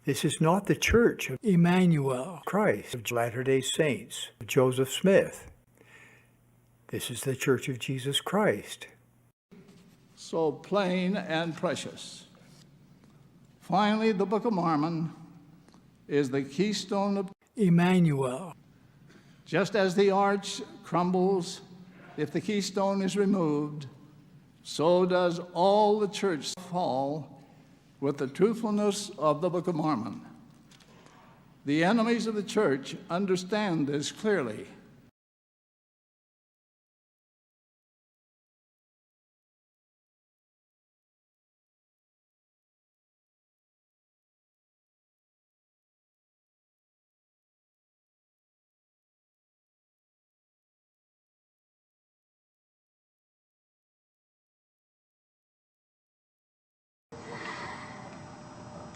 This is not the Church of Emmanuel, Christ of Latter-day Saints, of Joseph Smith. This is the Church of Jesus Christ. So plain and precious. Finally, the Book of Mormon is the keystone of Emmanuel. Just as the arch crumbles if the keystone is removed, so does all the church fall with the truthfulness of the Book of Mormon. The enemies of the church understand this clearly.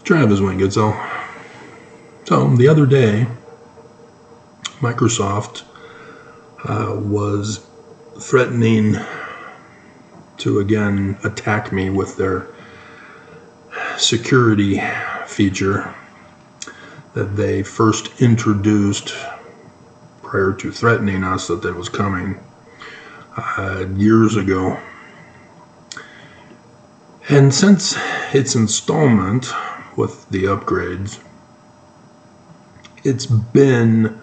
Travis Wingitzel. So the other day, Microsoft was threatening to again attack me with their security feature that they first introduced prior to threatening us that it was coming years ago. And since its installment with the upgrades, it's been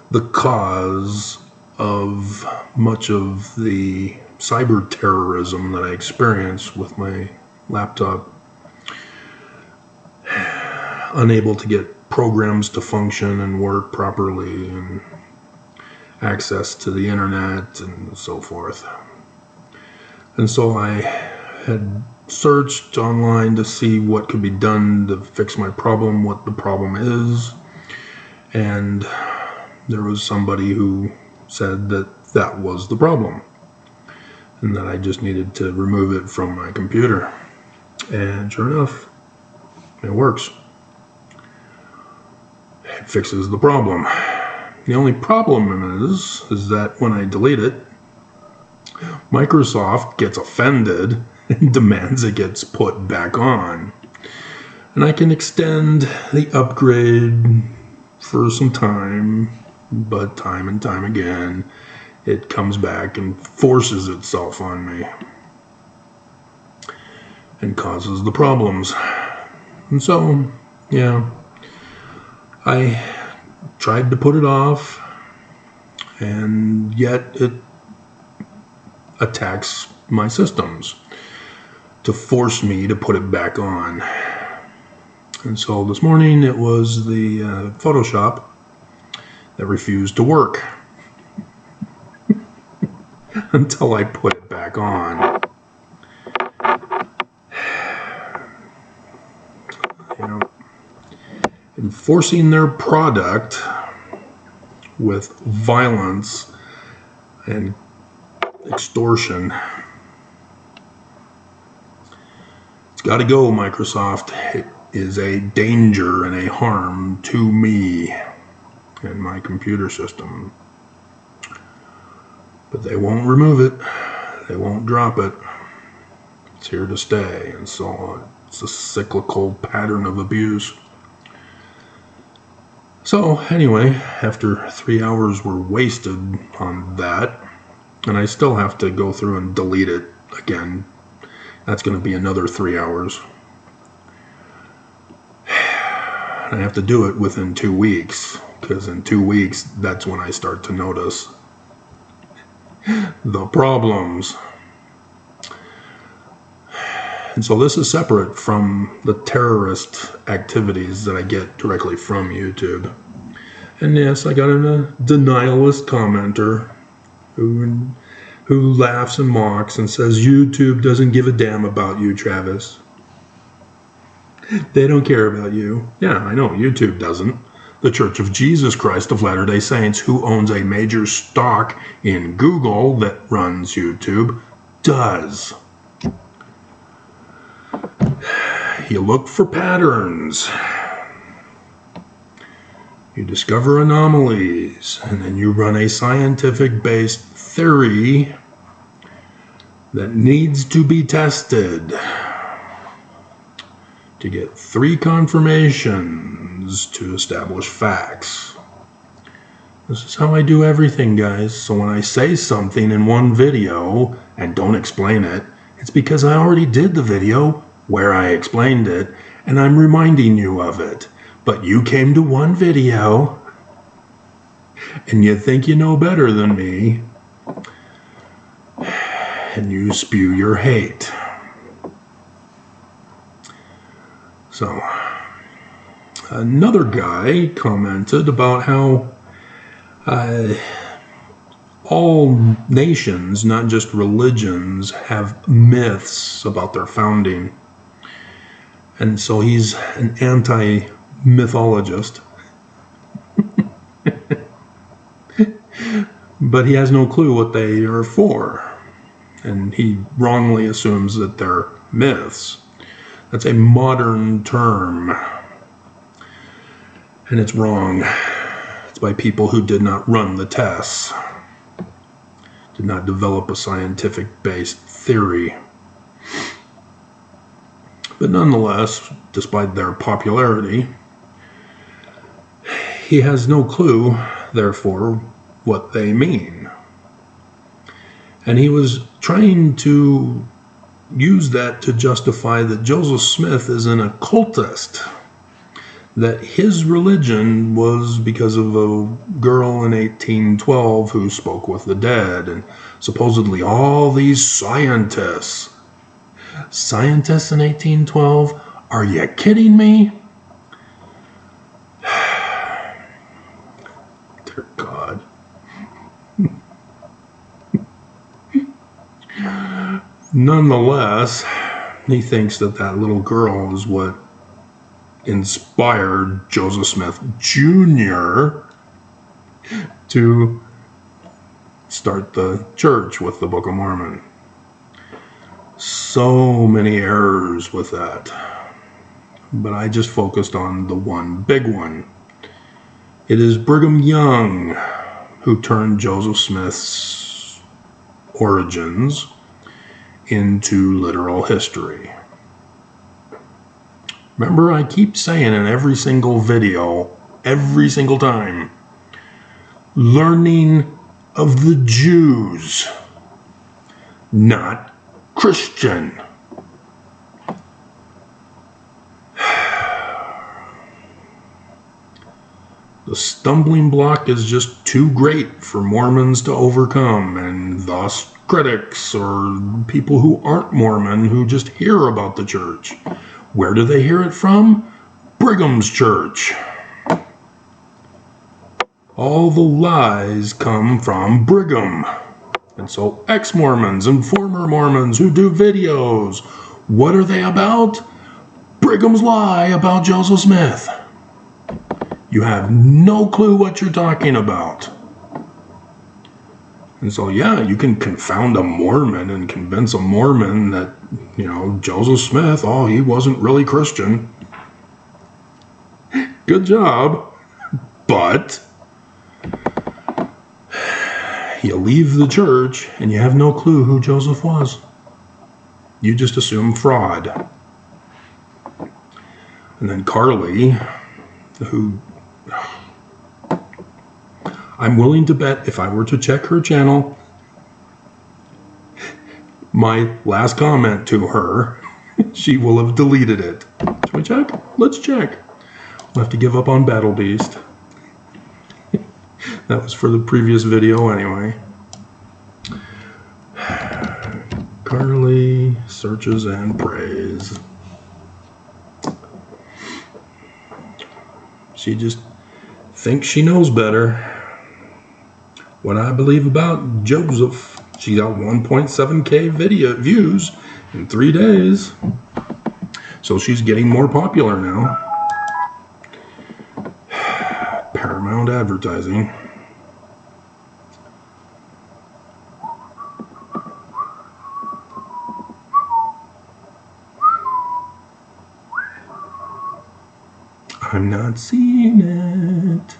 the cause of much of the cyber terrorism that I experience with my laptop. Unable to get programs to function and work properly, and access to the internet and so forth. And so I had searched online to see what could be done to fix my problem, what the problem is, and there was somebody who said that that was the problem and that I just needed to remove it from my computer. And sure enough, it works. It fixes the problem. The only problem is that when I delete it, Microsoft gets offended and demands it gets put back on. And I can extend the upgrade for some time, but time and time again, it comes back and forces itself on me and causes the problems. And so, yeah, I tried to put it off, and yet it attacks my systems to force me to put it back on. And so this morning it was the Photoshop that refused to work until I put it back on. You know, enforcing their product with violence and extortion. It's got to go, Microsoft. It is a danger and a harm to me and my computer system. But they won't remove it. They won't drop it. It's here to stay. And so it's a cyclical pattern of abuse. So anyway, after 3 hours were wasted on that, and I still have to go through and delete it again. That's going to be another 3 hours. I have to do it within 2 weeks, because in 2 weeks, that's when I start to notice the problems. And so this is separate from the terrorist activities that I get directly from YouTube. And yes, I got a denialist commenter who laughs and mocks and says YouTube doesn't give a damn about you, Travis. They don't care about you. Yeah, I know, YouTube doesn't. The Church of Jesus Christ of Latter-day Saints, who owns a major stock in Google that runs YouTube, does. You look for patterns. You discover anomalies, and then you run a scientific-based theory that needs to be tested. to get 3 confirmations to establish facts. This is how I do everything, guys. So when I say something in one video and don't explain it, it's because I already did the video where I explained it, and I'm reminding you of it. But you came to one video, and you think you know better than me, and you spew your hate. So, another guy commented about how all nations, not just religions, have myths about their founding. And so he's an anti-mythologist. But he has no clue what they are for. And he wrongly assumes that they're myths. That's a modern term. And it's wrong. It's by people who did not run the tests, did not develop a scientific-based theory. But nonetheless, despite their popularity, he has no clue, therefore, what they mean. And he was trying to use that to justify that Joseph Smith is an occultist, that his religion was because of a girl in 1812 who spoke with the dead, and supposedly all these scientists in 1812? Are you kidding me? Dear God. Nonetheless, he thinks that that little girl is what inspired Joseph Smith Jr. to start the church with the Book of Mormon. So many errors with that. But I just focused on the one big one. It is Brigham Young who turned Joseph Smith's origins into literal history. Remember, I keep saying in every single video, every single time, learning of the Jews, not Christian. The stumbling block is just too great for Mormons to overcome, and thus critics or people who aren't Mormon who just hear about the church. Where do they hear it from? Brigham's church. All the lies come from Brigham. And so ex-Mormons and former Mormons who do videos, what are they about? Brigham's lie about Joseph Smith. You have no clue what you're talking about. And so, yeah, you can confound a Mormon and convince a Mormon that, Joseph Smith, he wasn't really Christian. Good job. But you leave the church and you have no clue who Joseph was. You just assume fraud. And then Carly, who I'm willing to bet if I were to check her channel, my last comment to her, she will have deleted it. Should we check? Let's check. We'll have to give up on Battle Beast. That was for the previous video anyway. Carly searches and prays. She just thinks she knows better. What I believe about Joseph, she got 1.7K video views in 3 days. So she's getting more popular now. Paramount advertising. I'm not seeing it.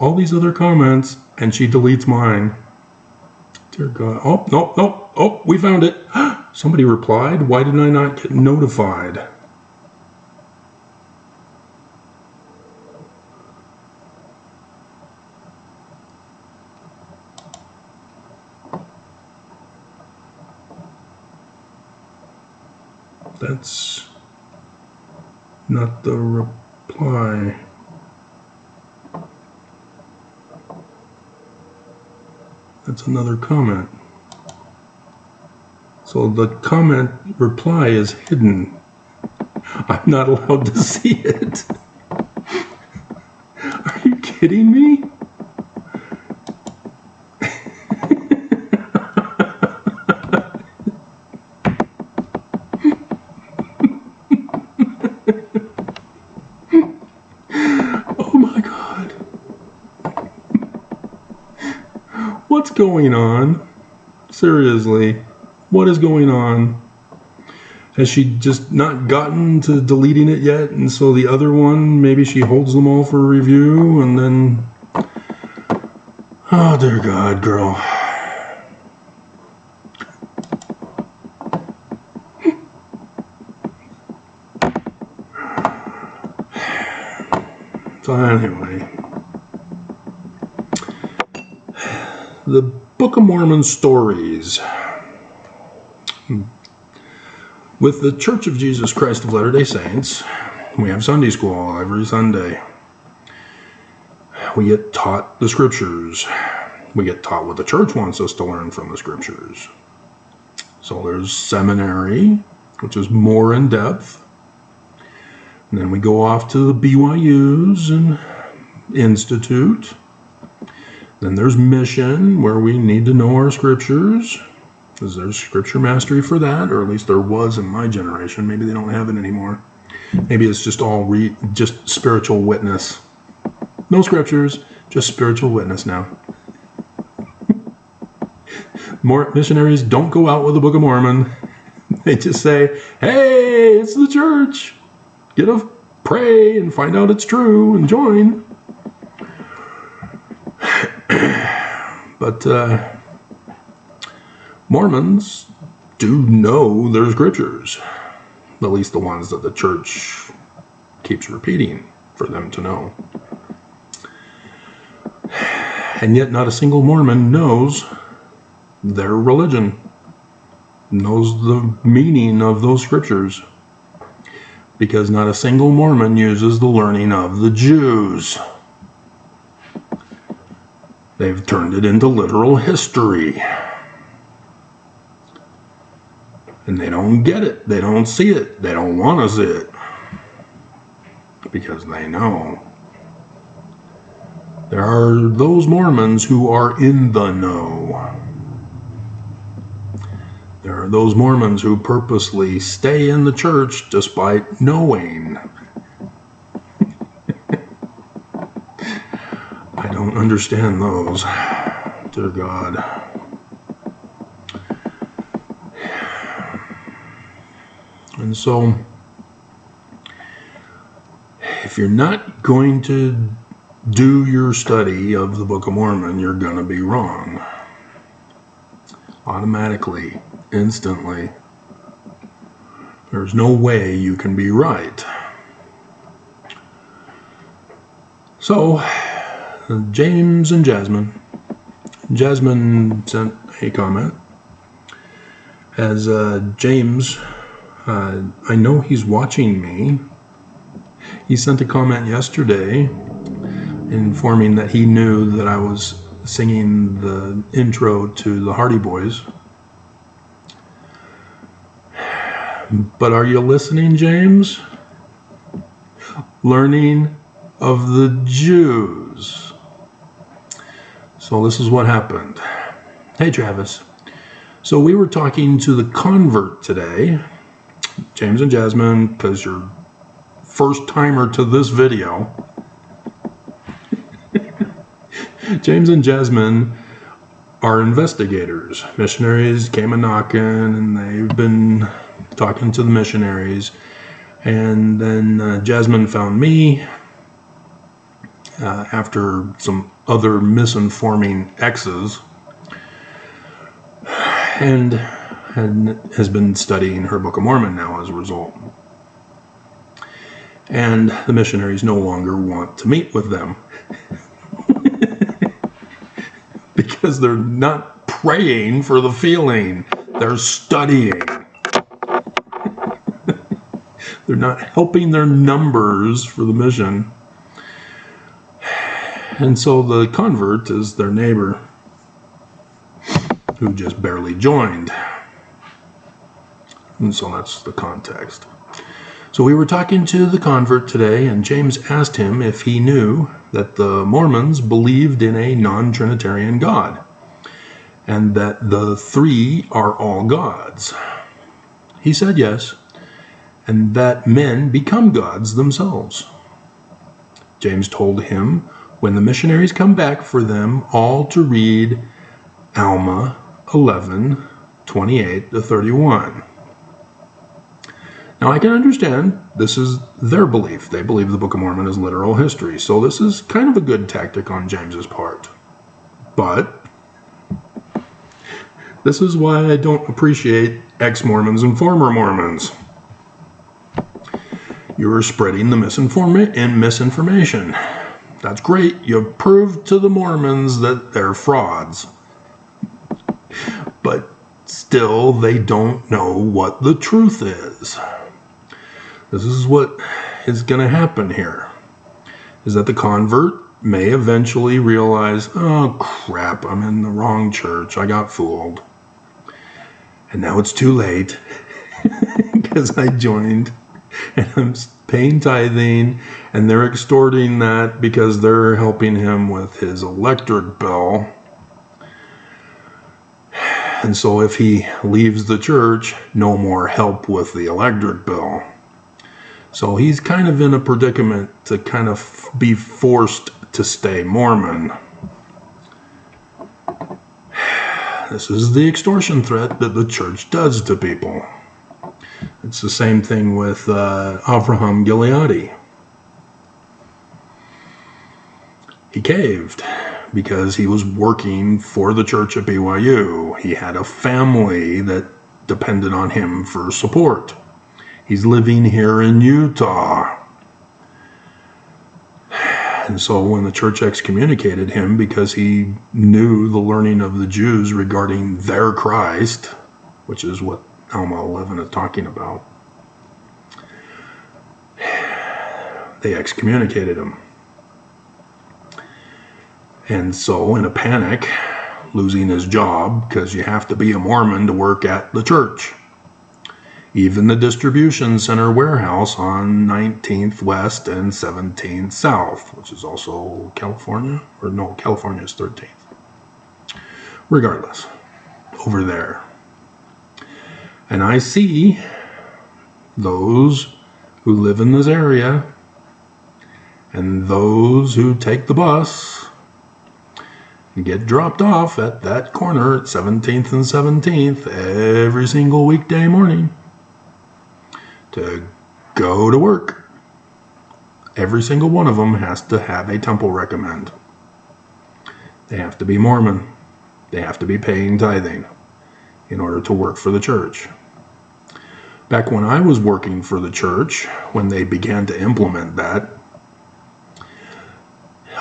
all these other comments, and she deletes mine. Dear God. Oh, no, no. Oh, we found it. Somebody replied. Why did I not get notified? That's not the reply. That's another comment. So the comment reply is hidden. I'm not allowed to see it. Are you kidding me? Oh my God. What's going on? Seriously, what is going on? Has she just not gotten to deleting it yet? And so the other one, maybe she holds them all for review and then... Oh, dear God, girl. So anyway, the Book of Mormon stories. With the Church of Jesus Christ of Latter-day Saints, we have Sunday school every Sunday. We get taught the scriptures. We get taught what the church wants us to learn from the scriptures. So there's seminary, which is more in depth. And then we go off to the BYUs and Institute. Then there's mission, where we need to know our scriptures, because there's scripture mastery for that, or at least there was in my generation. Maybe they don't have it anymore. Maybe it's just all just spiritual witness. No scriptures, just spiritual witness now. More missionaries don't go out with the Book of Mormon. They just say, hey, it's the church. Get a pray and find out it's true and join. But Mormons do know their scriptures, at least the ones that the church keeps repeating for them to know. And yet not a single Mormon knows their religion, knows the meaning of those scriptures, because not a single Mormon uses the learning of the Jews. They've turned it into literal history. And they don't get it. They don't see it. They don't want to see it. Because they know. There are those Mormons who are in the know. There are those Mormons who purposely stay in the church despite knowing. I don't understand those. Dear God. And so, if you're not going to do your study of the Book of Mormon, you're going to be wrong. Automatically, instantly. There's no way you can be right. So, James and Jasmine. Jasmine sent a comment. As James, I know he's watching me. He sent a comment yesterday informing that he knew that I was singing the intro to the Hardy Boys. But are you listening, James? Learning of the Jews. So this is what happened. Hey, Travis. So we were talking to the convert today, James and Jasmine, because you're first timer to this video. James and Jasmine are investigators. Missionaries came a knocking, and they've been talking to the missionaries. And then Jasmine found me, after some other misinforming exes, and has been studying her Book of Mormon now as a result. And the missionaries no longer want to meet with them because they're not praying for the feeling, they're studying. They're not helping their numbers for the mission. And so the convert is their neighbor who just barely joined. And so that's the context. So we were talking to the convert today, and James asked him if he knew that the Mormons believed in a non-Trinitarian God, and that the three are all gods. He said yes, and that men become gods themselves. James told him when the missionaries come back for them all to read Alma 11:28-31. Now I can understand this is their belief. They believe the Book of Mormon is literal history. So this is kind of a good tactic on James's part. But this is why I don't appreciate ex-Mormons and former Mormons. You're spreading the misinformation. That's great. You proved to the Mormons that they're frauds. But still, they don't know what the truth is. This is what is going to happen here, is that the convert may eventually realize, oh crap, I'm in the wrong church, I got fooled. And now it's too late, because I joined, and I'm paying tithing, and they're extorting that because they're helping him with his electric bill. And so if he leaves the church, no more help with the electric bill. So he's kind of in a predicament to kind of be forced to stay Mormon. This is the extortion threat that the church does to people. It's the same thing with Avraham Gileadi. He caved because he was working for the church at BYU. He had a family that depended on him for support. He's living here in Utah. And so when the church excommunicated him because he knew the learning of the Jews regarding their Christ, which is what Alma 11 is talking about, they excommunicated him. And so in a panic, losing his job, because you have to be a Mormon to work at the church. Even the distribution center warehouse on 19th West and 17th South, which is also California, or no, California is 13th. Regardless, over there. And I see those who live in this area and those who take the bus and get dropped off at that corner at 17th and 17th every single weekday morning to go to work. Every single one of them has to have a temple recommend. They have to be Mormon. They have to be paying tithing in order to work for the church. Back when I was working for the church, when they began to implement that,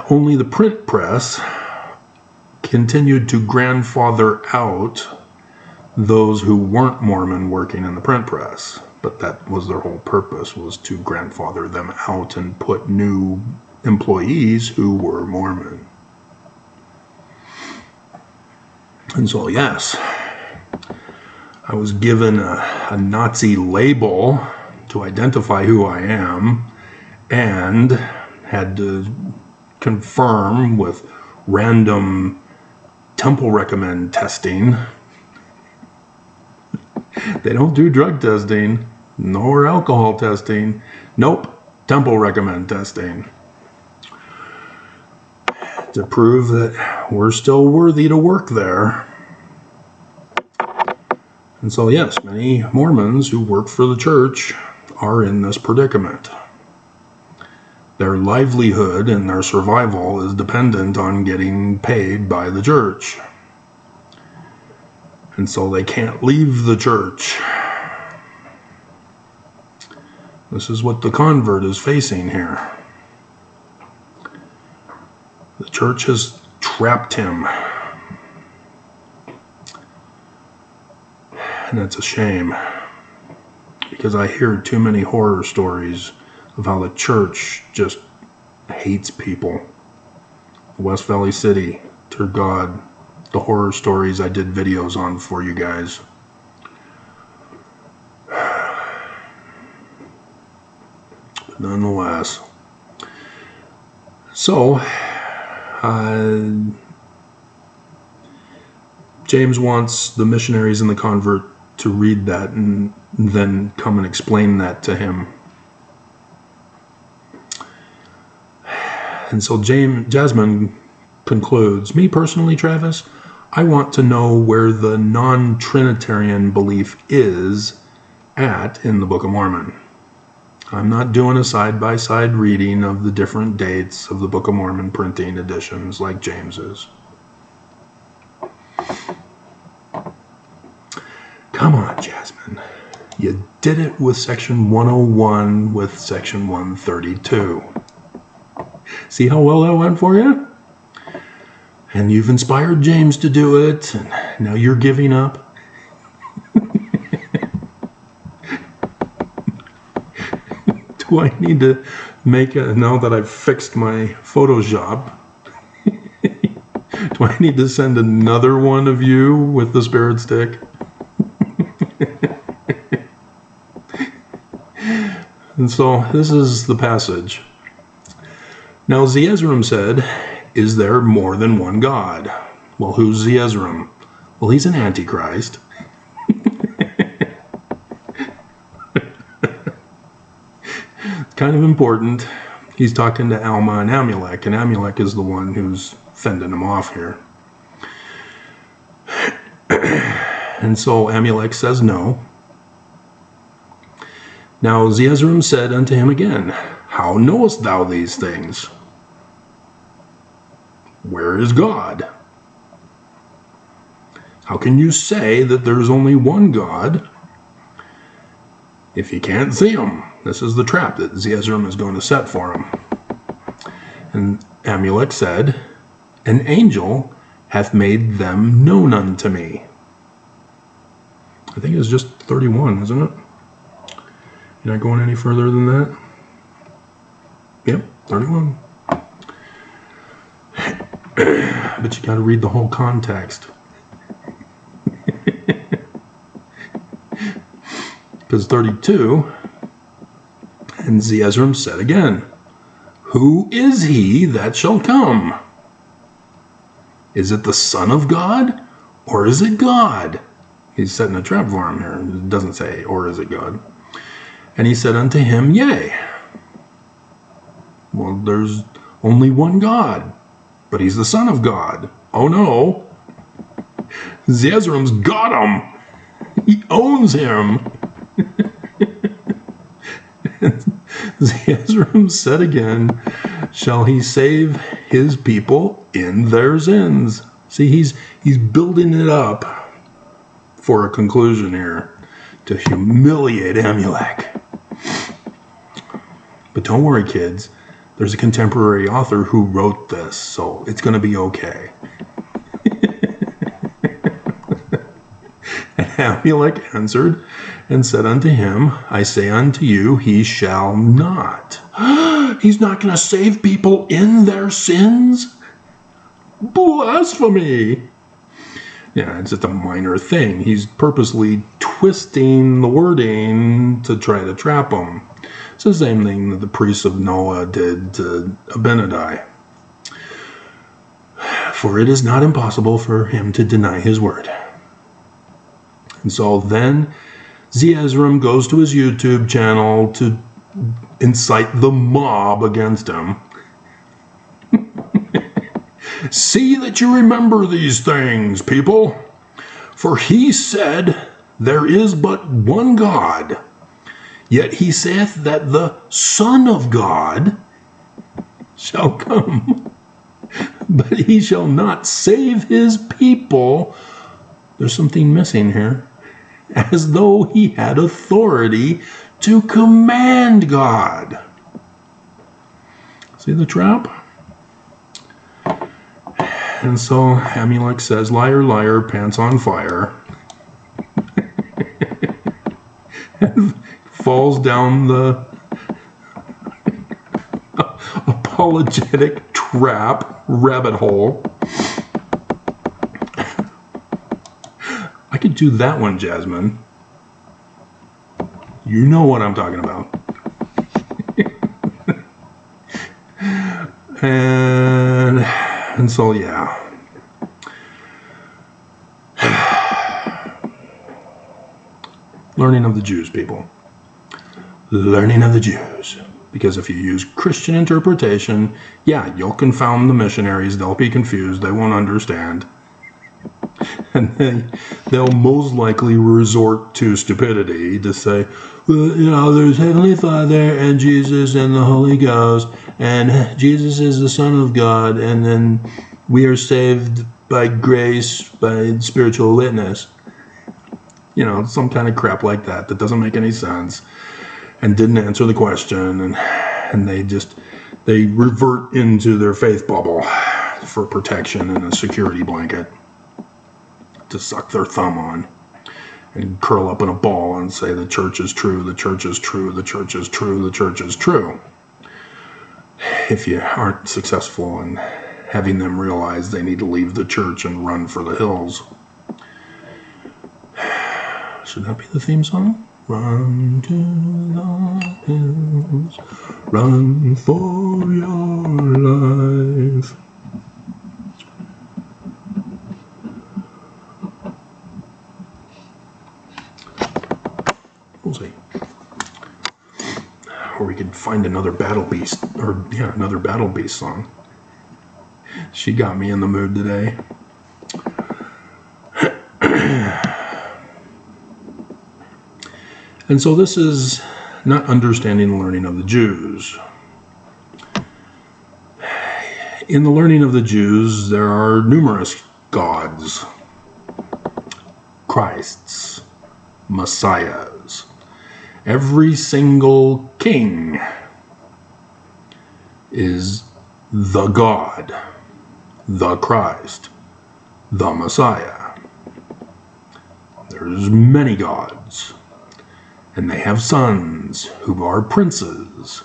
only the print press continued to grandfather out those who weren't Mormon working in the print press. But that was their whole purpose, was to grandfather them out and put new employees who were Mormon. And so, yes, I was given a Nazi label to identify who I am, and had to confirm with random temple recommend testing. They don't do drug testing, nor alcohol testing. Nope, temple recommend testing. To prove that we're still worthy to work there. And so yes, many Mormons who work for the church are in this predicament. Their livelihood and their survival is dependent on getting paid by the church. And so they can't leave the church. This is what the convert is facing here. The church has trapped him. And it's a shame, because I hear too many horror stories of how the church just hates people. West Valley City, dear God, the horror stories I did videos on for you guys. But nonetheless. So, James wants the missionaries and the convert to read that and then come and explain that to him. And so Jasmine concludes, me personally, Travis, I want to know where the non-Trinitarian belief is at in the Book of Mormon. I'm not doing a side-by-side reading of the different dates of the Book of Mormon printing editions like James is. Come on, Jasmine. You did it with section 101 with section 132. See how well that went for you? And you've inspired James to do it, and now you're giving up. Do I need to make a, now that I've fixed my Photoshop, do I need to send another one of you with the spirit stick? And so this is the passage. Now Zeezrom said, is there more than one God? Well, who's Zeezrom? Well, he's an antichrist. It's kind of important. He's talking to Alma and Amulek, and Amulek is the one who's fending him off here. And so Amulek says no. Now Zeezrom said unto him again, how knowest thou these things? Where is God? How can you say that there's only one God if you can't see him? This is the trap that Zeezrom is going to set for him. And Amulek said, an angel hath made them known unto me. I think it's just 31, isn't it? You're not going any further than that? Yep, 31. But you got to read the whole context. Because 32, and Zeezrom said again, who is he that shall come? Is it the Son of God, or is it God? He's setting a trap for him here. It doesn't say, or is it God? And he said unto him, yea. Well, there's only one God, but he's the Son of God. Oh no. Zeezrom's got him. He owns him. Zeezrom said again, shall he save his people in their sins? See, he's building it up for a conclusion here to humiliate Amulek. But don't worry, kids. There's a contemporary author who wrote this, so it's going to be okay. And Amulek answered and said unto him, I say unto you, he shall not. He's not going to save people in their sins? Blasphemy! Yeah, it's just a minor thing. He's purposely twisting the wording to try to trap them. It's the same thing that the priests of Noah did to Abinadi. For it is not impossible for him to deny his word. And so then Zeezrom goes to his YouTube channel to incite the mob against him. See that you remember these things, people. For he said, there is but one God. Yet he saith that the Son of God shall come, but he shall not save his people. There's something missing here. As though he had authority to command God. See the trap? And so Amulek says, liar, liar, pants on fire. And falls down the apologetic trap rabbit hole. I could do that one, Jasmine. You know what I'm talking about. and so, yeah. Learning of the Jews, people. Learning of the Jews. Because if you use Christian interpretation, yeah, you'll confound the missionaries. They'll be confused. They won't understand. And they'll most likely resort to stupidity to say, well, there's Heavenly Father and Jesus and the Holy Ghost, and Jesus is the Son of God, and then we are saved by grace, by spiritual witness. Some kind of crap like that doesn't make any sense and didn't answer the question, and they revert into their faith bubble for protection and a security blanket to suck their thumb on and curl up in a ball and say the church is true, the church is true, the church is true, the church is true. If you aren't successful in having them realize they need to leave the church and run for the hills. Should that be the theme song? Run to the hills, run for your life. We'll see. Or we could find another Battle Beast, another Battle Beast song. She got me in the mood today. And so this is not understanding the learning of the Jews. In the learning of the Jews, there are numerous gods, Christs, Messiahs. Every single king is the God, the Christ, the Messiah. There's many gods. And they have sons who are princes,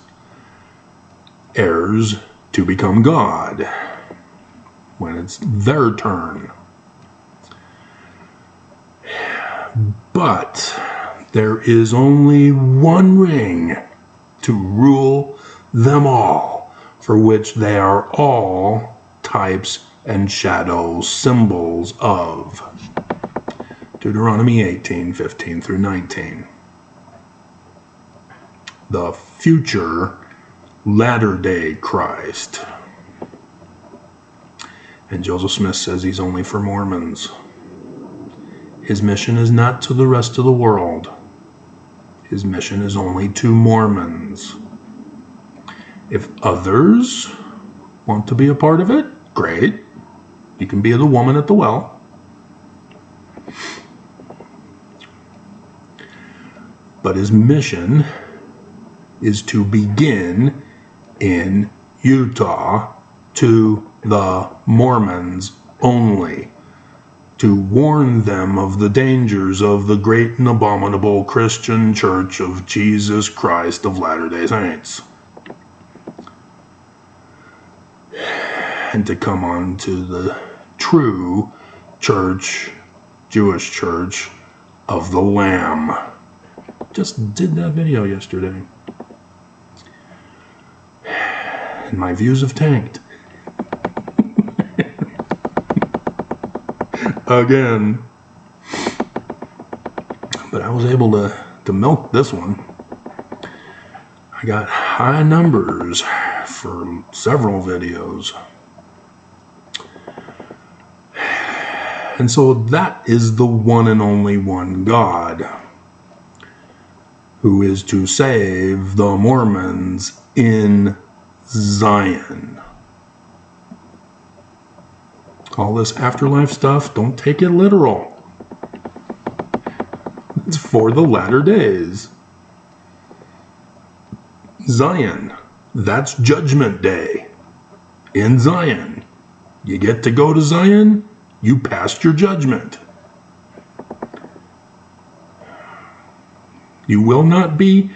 heirs to become God when it's their turn. But there is only one ring to rule them all, for which they are all types and shadow symbols of. Deuteronomy 18:15 through 19. The future latter-day Christ. And Joseph Smith says he's only for Mormons. His mission is not to the rest of the world. His mission is only to Mormons. If others want to be a part of it, great. You can be the woman at the well. But his mission is to begin in Utah to the Mormons only, to warn them of the dangers of the great and abominable Christian Church of Jesus Christ of Latter-day Saints, and to come on to the true church, Jewish church of the Lamb. Just did that video yesterday. And my views have tanked. Again. But I was able to milk this one. I got high numbers for several videos. And so that is the one and only one God who is to save the Mormons in Zion. All this afterlife stuff, don't take it literal. It's for the latter days. Zion, that's Judgment Day. In Zion. You get to go to Zion, you passed your judgment. You will not be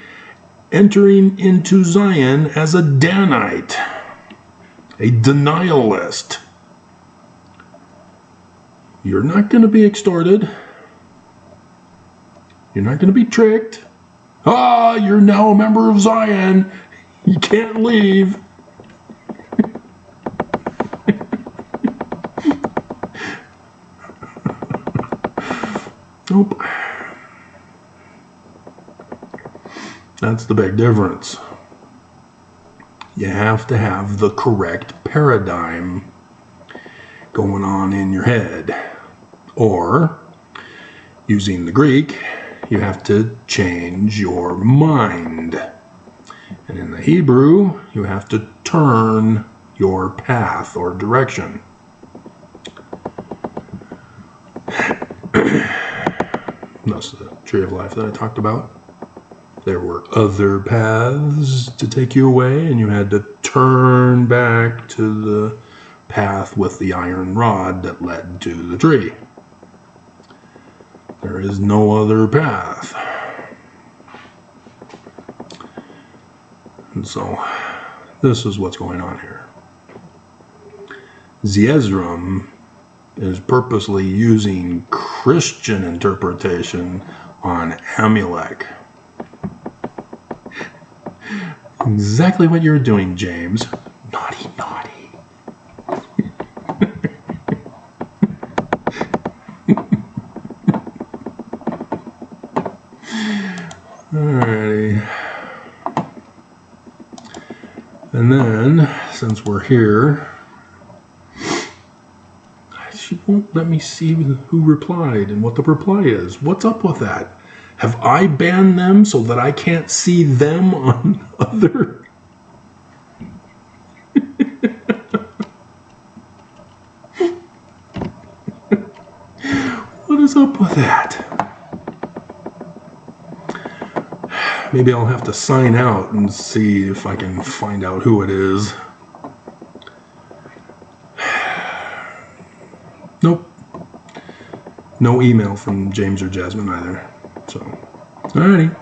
entering into Zion as a Danite, a denialist. You're not going to be extorted. You're not going to be tricked. Ah, you're now a member of Zion. You can't leave. Nope. That's the big difference. You have to have the correct paradigm going on in your head. Or, using the Greek, you have to change your mind. And in the Hebrew, you have to turn your path or direction. That's the tree of life that I talked about. There were other paths to take you away, and you had to turn back to the path with the iron rod that led to the tree. There is no other path. And so, this is what's going on here. Zeezrom is purposely using Christian interpretation on Amulek. Exactly what you're doing, James. Naughty, naughty. Alrighty. And then, since we're here, she won't let me see who replied and what the reply is. What's up with that? Have I banned them so that I can't see them on other? What is up with that? Maybe I'll have to sign out and see if I can find out who it is. Nope. No email from James or Jasmine either. So, alrighty.